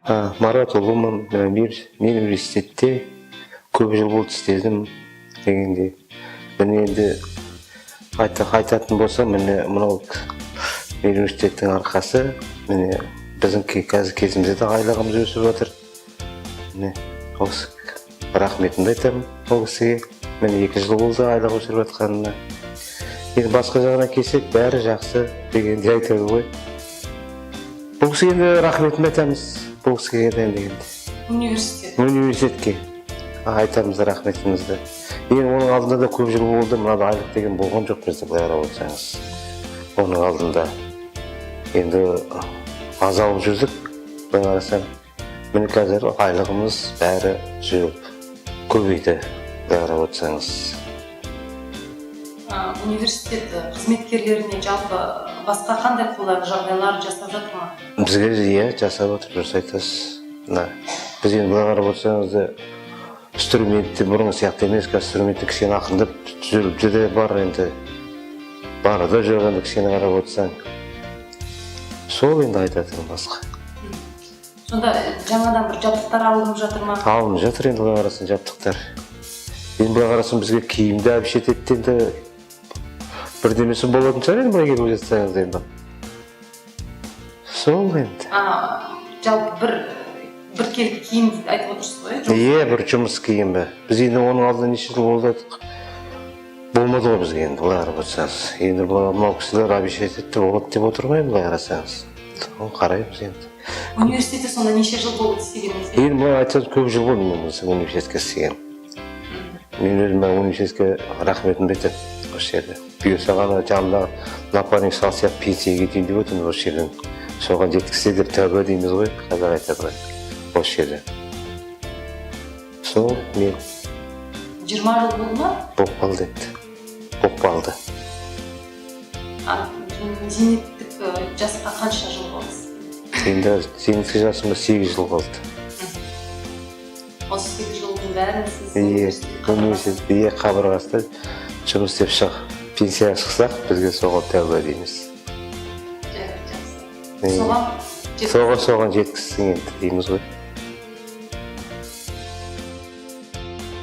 Марат ұлым, мен университетте көп жыл болды істедім дегенде. Міне енді айтатын болсам, міне мынау университеттің арқасы, міне біздің қазір кезімізде де айлығымыз өсіп жатыр. Міне осы рахметімді айтамын ол кісіге. Міне 2 жыл болды айлық өсіп жатқанына. Енді басқа жағына келсек, бәрі жақсы дегенде айтады ғой. Бұл кісіге енді рахметімді айтамыз. Бұл кісіге дегенде. Университетке айтамыз рахметімізді. Енді оның алдында да көп жыл болды, мынада айлық деген болған жоқ бізде, былай қарап отырсаңыз. Оның алдында енді аз алып жүрдік, былай қарасам. Міне қазір айлығымыз бәрі жүріп көбейді, былай қарап отырсаңыз. Университет қызметкерлеріне жалпы басқа қандай қолайлы жағдайлар жасап жатыр ма? Бізге жасап отыр, дұрыс айтасыз. Біз енді былай қарап отырсаңыз, инструментті бұрын сияқты емес, инструментті кішкене ақындап түзеліп жүре бар енді. Бары да жоқ енді кішкене қарап отырсаң. Сол енді айтатын басқа. Сонда жаңадан бір жабдықтар алынып жатыр ма? Алынып жатыр енді былай қарасын жабдықтар. Енді былай қарасын бізге киімді әбіш етеді енді бірдемесі болатын шығар енді былай келіп жатсаңыз енді. Сол енді. Жалпы бір келіп киім айтып отырсыз ғой? Бір жұмыс киімі. Біз енді оның алдында неше жыл болды болмады ғой бізге енді былай қарап отырсаңыз. Енді мынау кісілер әбіш етеді болады деп отыр ғой былай қарасаңыз. Қараймыз енді. Университетте сонда неше жыл болды істегеніңіз? Енді былай айтсаңыз көп жыл болды мен университетке істеген. Мен өзім университетке рахметімді айтамын осы жерде. Бұйырса ғана жанымда напарник салса пенсияға кетейін деп отырмын осы жерден. Соған жеткізсе деп тәуба дейміз ғой, қазақ айтады ғой осы жерде. Сол мен 20 жыл болды ма? Болып қалды енді. Болып қалды. Зейнеттік жасқа қанша жыл болды? Енді зейнеттік жасыма 8 жыл болды. Осы 8 жылдың бәрін сіз университетте қабырғасында жұмыс істеп шығып пенсияға шықсақ, бізге соған тәуба дейміз. Соған жеткізсің енді дейміз ғой.